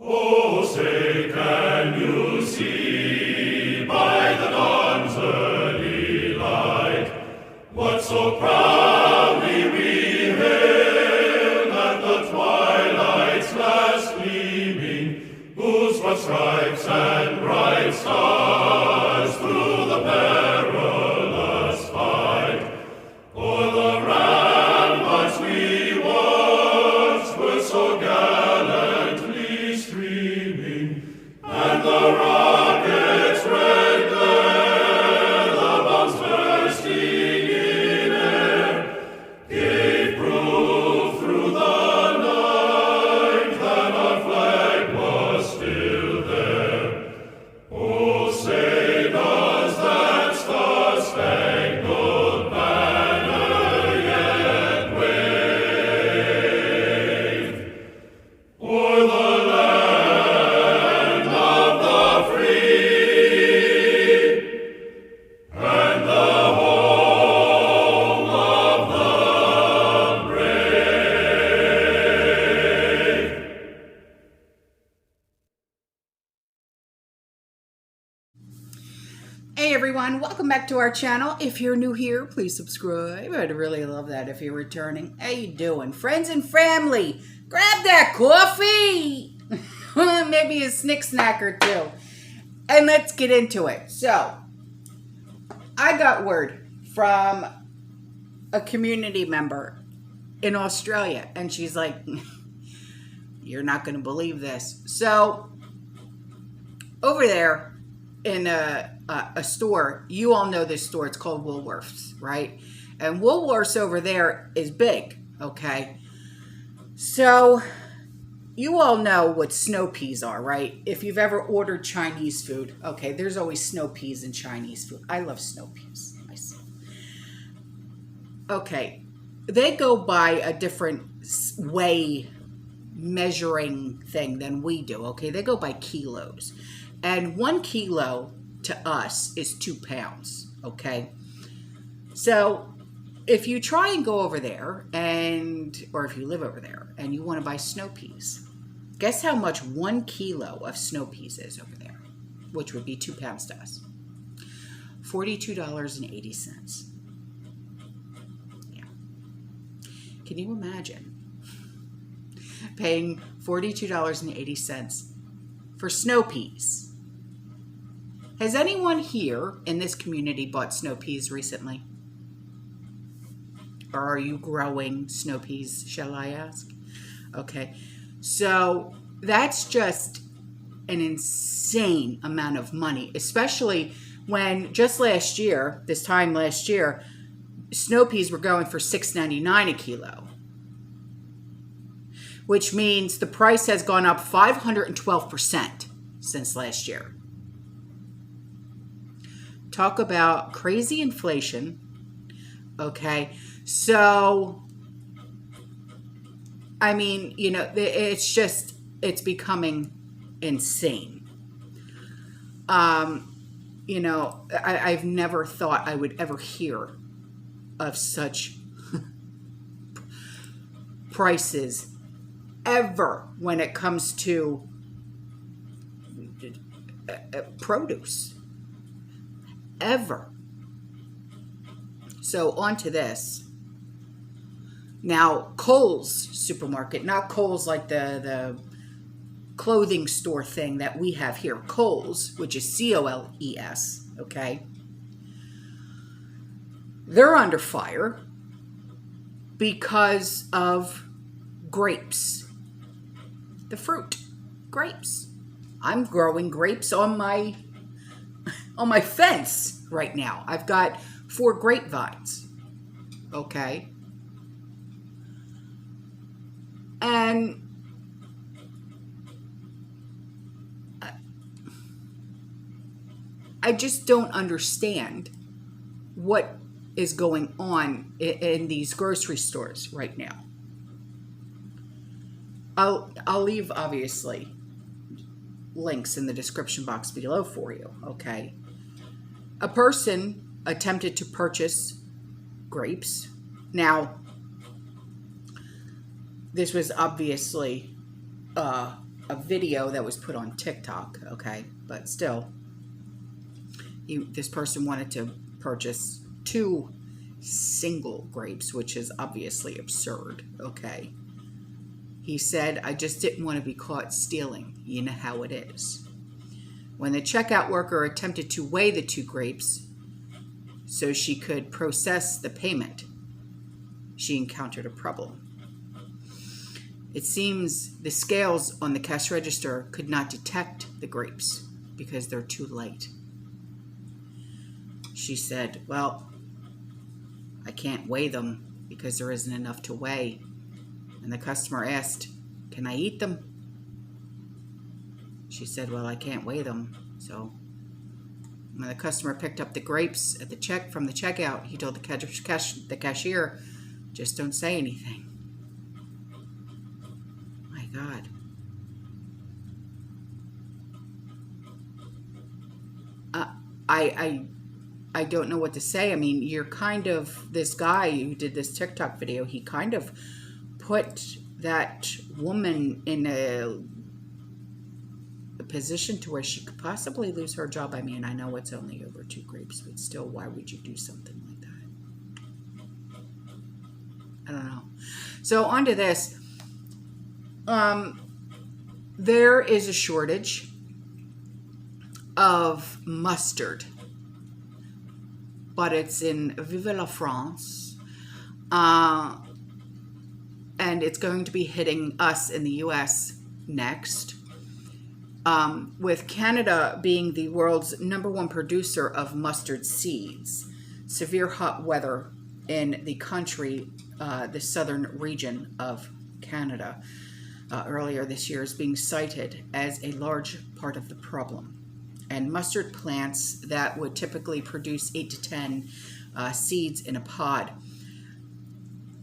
Oh, say, can you see by the dawn's early light what so proudly we hailed at the twilight's last gleaming, whose broad stripes and bright stars through the perilous fight o'er the ramparts we watched were so gallantly streaming, and the rockets' red glare, the bombs bursting in air, gave proof through the night that our flag was still there. Oh, say does that star-spangled banner yet wave o'er the land of the free and the home of the brave? Hey everyone, welcome back to our channel. If you're new here, please subscribe. I'd really love that if you're returning. How you doing? Friends and family, grab that coffee. Maybe a snack or two. And let's get into it. So, I got word from a community member in Australia, and she's like, you're not going to believe this. So, over there in a store, you all know this store, it's called Woolworths, right? And Woolworths over there is big, okay? So, you all know what snow peas are, right? If you've ever ordered Chinese food, okay, there's always snow peas in Chinese food. I love snow peas myself. Okay, they go by a different way measuring thing than we do, okay? They go by kilos. And 1 kilo to us is 2 pounds, okay? So if you try and go over there or if you live over there and you want to buy snow peas, guess how much 1 kilo of snow peas is over there, which would be 2 pounds to us? $42.80. Yeah. Can you imagine paying $42.80 for snow peas? Has anyone here in this community bought snow peas recently? Or are you growing snow peas, shall I ask? Okay, so that's just an insane amount of money, especially when just last year, this time last year, snow peas were going for $6.99 a kilo, which means the price has gone up 512% since last year. Talk about crazy inflation. Okay, so I mean, you know, it's becoming insane. You know, I've never thought I would ever hear of such prices ever when it comes to produce. Ever. So on to this. Now, Kohl's supermarket, not Kohl's like the clothing store thing that we have here. Kohl's, which is C-O-L-E-S, okay? They're under fire because of grapes. The fruit. Grapes. I'm growing grapes on my fence right now. I've got 4 grapevines, okay? And I just don't understand what is going on in these grocery stores right now. I'll leave, obviously, links in the description box below for you, okay? A person attempted to purchase grapes. Now, this was obviously a a video that was put on TikTok, okay? But still, this person wanted to purchase 2 single grapes, which is obviously absurd, okay? He said, I just didn't want to be caught stealing. You know how it is. When the checkout worker attempted to weigh the 2 grapes so she could process the payment, she encountered a problem. It seems the scales on the cash register could not detect the grapes because they're too light. She said, well, I can't weigh them because there isn't enough to weigh. And the customer asked, can I eat them? She said, well, I can't weigh them. So when the customer picked up the grapes at from the checkout, he told the cashier, just don't say anything. My God. I don't know what to say. I mean, you're kind of, this guy who did this TikTok video, he kind of put that woman in a position to where she could possibly lose her job. I mean, I know it's only over 2 grapes, but still, why would you do something like that? I don't know. So on to this. There is a shortage of mustard, but it's in Vive la France. And it's going to be hitting us in the U.S. next. With Canada being the world's #1 producer of mustard seeds. Severe hot weather in the country, the southern region of Canada, earlier this year is being cited as a large part of the problem. And mustard plants that would typically produce 8 to 10 seeds in a pod,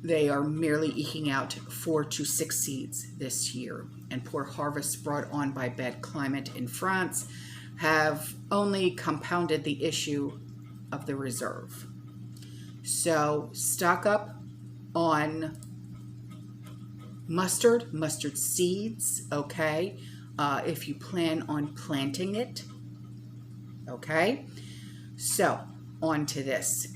they are merely eking out 4 to 6 seeds this year. And poor harvests brought on by bad climate in France have only compounded the issue of the reserve. So stock up on mustard seeds, okay? If you plan on planting it, okay? So on to this.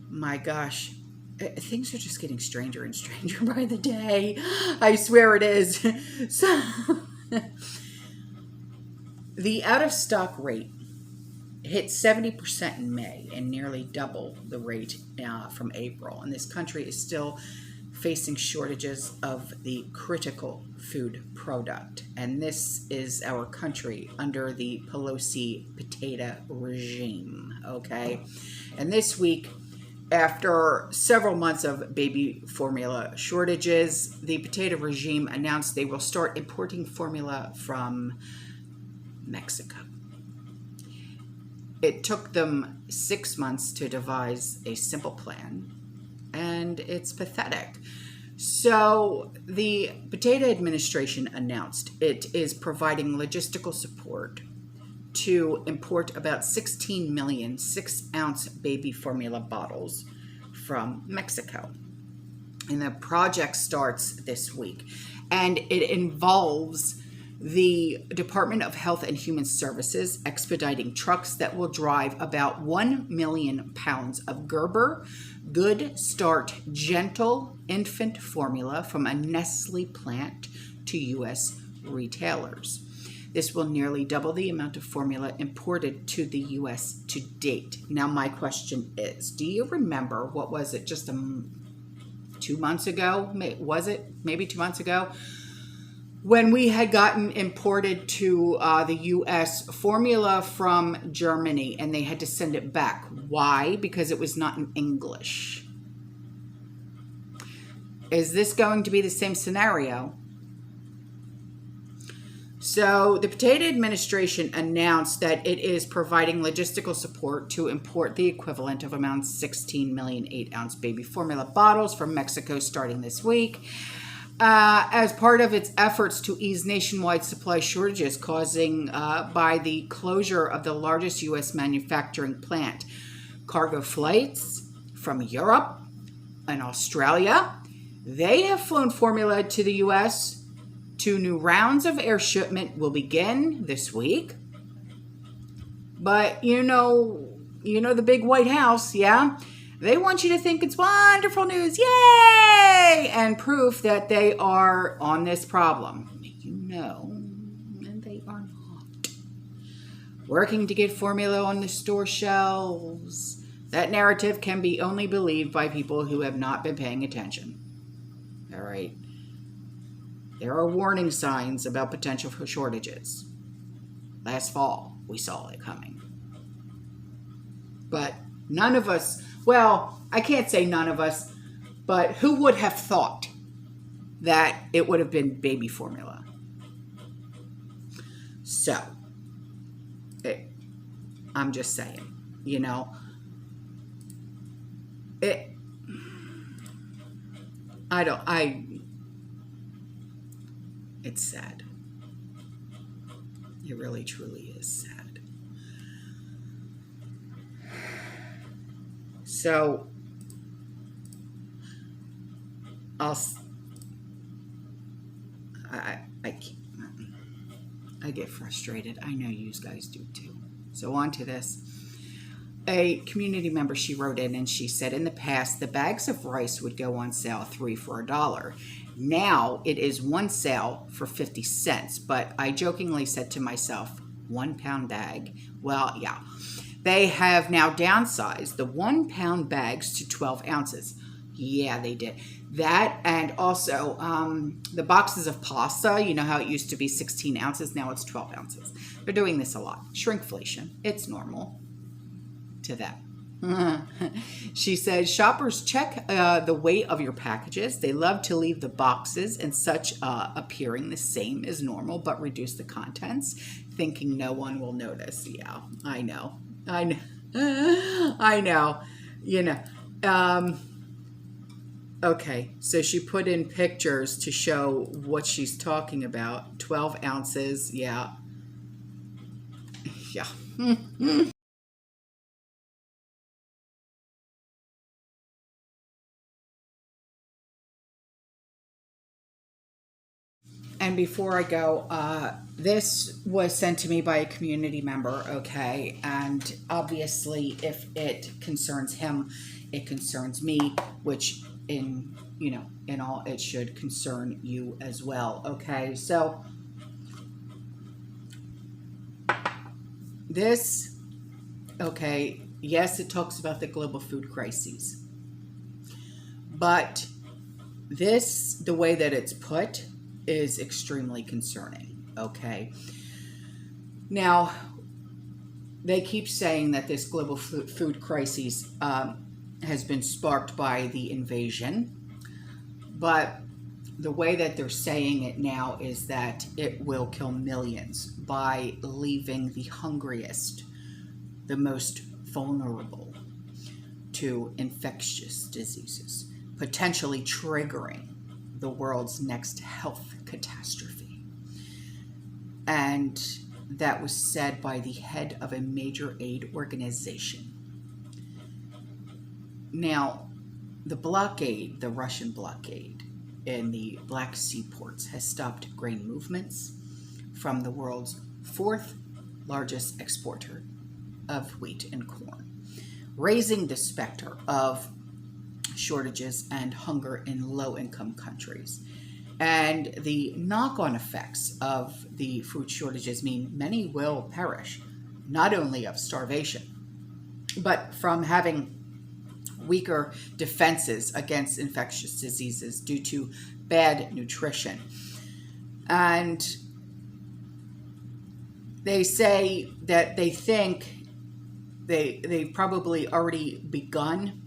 My gosh, things are just getting stranger and stranger by the day. I swear it is. So, the out-of-stock rate hit 70% in May and nearly double the rate from April. And this country is still facing shortages of the critical food product. And this is our country under the Pelosi potato regime, okay? And this week, after several months of baby formula shortages, the potato regime announced they will start importing formula from Mexico. It took them 6 months to devise a simple plan, and it's pathetic. So the Potato Administration announced it is providing logistical support to import about 16 million 6-ounce baby formula bottles from Mexico. And the project starts this week. And it involves the Department of Health and Human Services expediting trucks that will drive about 1 million pounds of Gerber Good Start Gentle infant formula from a Nestle plant to U.S. retailers. This will nearly double the amount of formula imported to the U.S. to date. Now, my question is, do you remember, what was it, just 2 months ago? Was it maybe 2 months ago? When we had gotten imported to the U.S. formula from Germany, and they had to send it back. Why? Because it was not in English. Is this going to be the same scenario? So the Potato Administration announced that it is providing logistical support to import the equivalent of around 16 million 8-ounce baby formula bottles from Mexico starting this week. As part of its efforts to ease nationwide supply shortages causing by the closure of the largest U.S. manufacturing plant. Cargo flights from Europe and Australia, they have flown formula to the U.S. 2 new rounds of air shipment will begin this week. But you know the big White House, yeah? They want you to think it's wonderful news, yay! And proof that they are on this problem. And they are not. Working to get formula on the store shelves. That narrative can be only believed by people who have not been paying attention. All right. There are warning signs about potential for shortages. Last fall, we saw it coming. But none of us, well, I can't say none of us, but who would have thought that it would have been baby formula? So, I'm just saying, it's sad. It really, truly is sad. So, I get frustrated. I know you guys do too. So on to this. A community member, she wrote in and she said, in the past, the bags of rice would go on sale 3 for $1. Now it is one sale for 50 cents. But I jokingly said to myself, 1 pound bag. Well, yeah. They have now downsized the 1 pound bags to 12 ounces. Yeah, they did. That, and also the boxes of pasta, you know how it used to be 16 ounces, now it's 12 ounces. They're doing this a lot. Shrinkflation, it's normal to them. She says, shoppers check the weight of your packages. They love to leave the boxes and such appearing the same as normal, but reduce the contents, thinking no one will notice. Yeah, I know. Okay, so she put in pictures to show what she's talking about. 12 ounces, yeah. Yeah. And before I go, this was sent to me by a community member, okay? And obviously, if it concerns him, it concerns me, which in all, it should concern you as well, okay? So, this, okay, yes, it talks about the global food crises. But this, the way that it's put, is extremely concerning, okay? Now, they keep saying that this global food crisis has been sparked by the invasion, but the way that they're saying it now is that it will kill millions by leaving the hungriest, the most vulnerable to infectious diseases, potentially triggering the world's next health catastrophe. And that was said by the head of a major aid organization. Now, the blockade, the Russian blockade in the Black Sea ports has stopped grain movements from the world's 4th largest exporter of wheat and corn, raising the specter of shortages and hunger in low-income countries. And the knock-on effects of the food shortages mean many will perish, not only of starvation, but from having weaker defenses against infectious diseases due to bad nutrition. And they say that they think they've probably already begun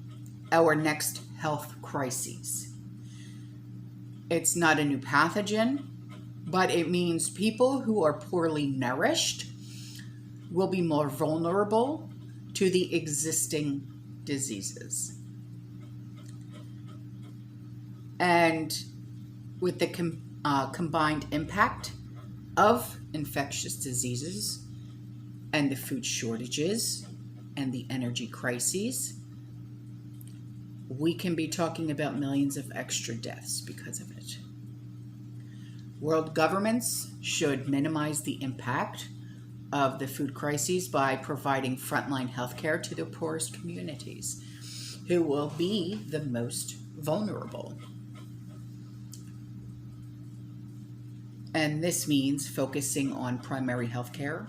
our next health crises. It's not a new pathogen, but it means people who are poorly nourished will be more vulnerable to the existing diseases. And with the combined impact of infectious diseases and the food shortages and the energy crises, we can be talking about millions of extra deaths because of it. World governments should minimize the impact of the food crises by providing frontline healthcare to the poorest communities, who will be the most vulnerable. And this means focusing on primary healthcare.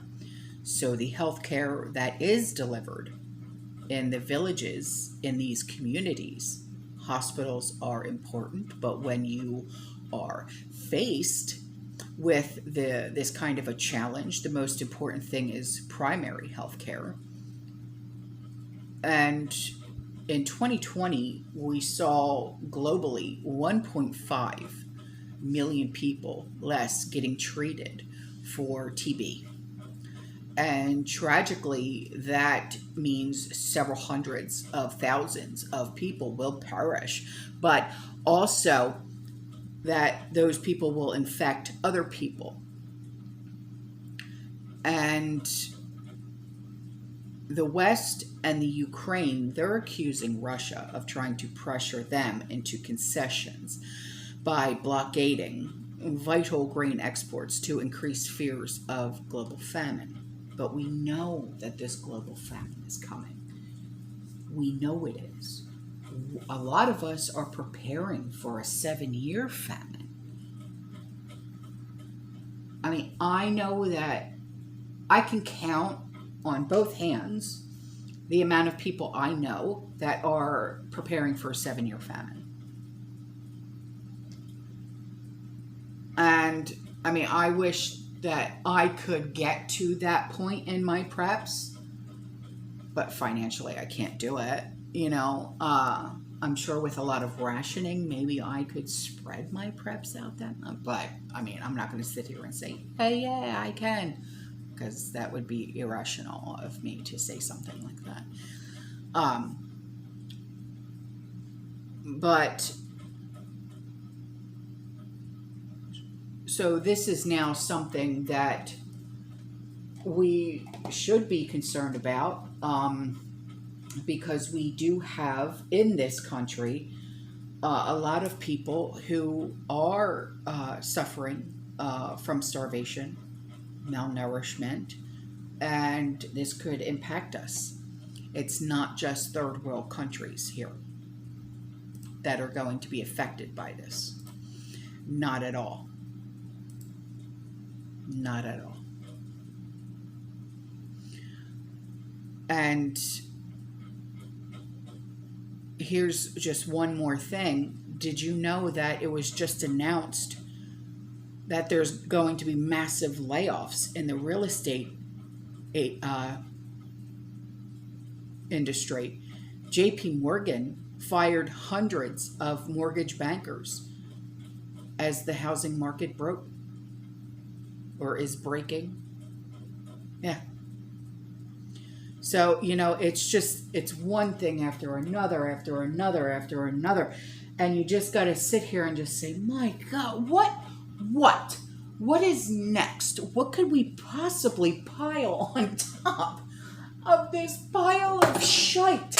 So the healthcare that is delivered in the villages, in these communities, hospitals are important, but when you are faced with this kind of a challenge, the most important thing is primary health care. And in 2020, we saw globally 1.5 million people less getting treated for TB. And tragically, that means several hundreds of thousands of people will perish, but also that those people will infect other people. And the West and the Ukraine, they're accusing Russia of trying to pressure them into concessions by blockading vital grain exports to increase fears of global famine. But we know that this global famine is coming. We know it is. A lot of us are preparing for a 7-year famine. I mean, I know that I can count on both hands the amount of people I know that are preparing for a 7-year famine. And I mean, I wish that I could get to that point in my preps, but financially I can't do it. I'm sure with a lot of rationing, maybe I could spread my preps out that much. But I mean, I'm not going to sit here and say, hey, yeah, I can, because that would be irrational of me to say something like that. But so this is now something that we should be concerned about, because we do have in this country a lot of people who are suffering from starvation, malnourishment, and this could impact us. It's not just third world countries here that are going to be affected by this. Not at all. Not at all. And here's just one more thing. Did you know that it was just announced that there's going to be massive layoffs in the real estate industry? JP Morgan fired hundreds of mortgage bankers as the housing market broke or is breaking. Yeah. So, it's one thing after another, after another, after another. And you just got to sit here and just say, my God, what is next? What could we possibly pile on top of this pile of shite?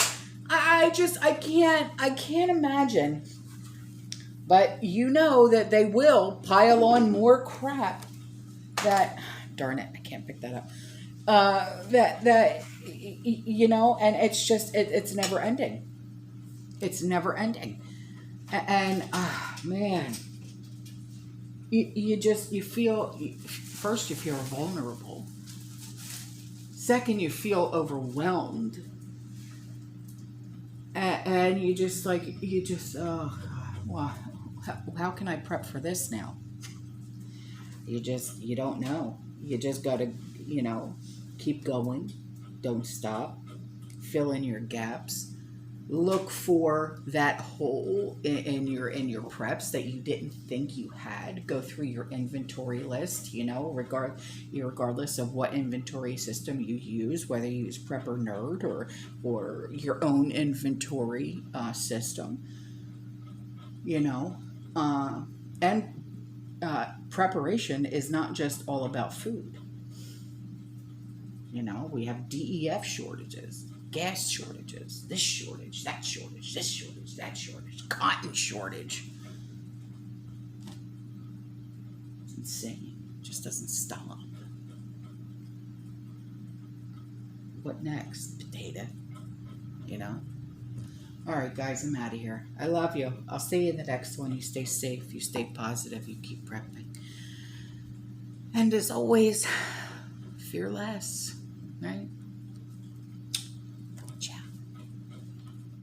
I can't imagine. But you know that they will pile on more crap that, darn it, I can't pick that up. And it's just, it's never ending. It's never ending. And, man, you feel, first you feel vulnerable. Second, you feel overwhelmed. And you just, oh, God, well, how can I prep for this now? You don't know. You just got to, keep going. Don't stop. Fill in your gaps. Look for that hole in your preps that you didn't think you had. Go through your inventory list, regardless of what inventory system you use, whether you use Prep or Nerd or your own inventory system. Preparation is not just all about food. We have DEF shortages, gas shortages, this shortage, that shortage, this shortage, that shortage, cotton shortage. insane. It just doesn't stop. What next? Potato. You know? Alright, guys, I'm out of here. I love you. I'll see you in the next one. You stay safe. You stay positive. You keep prepping. And as always, fear less. Right?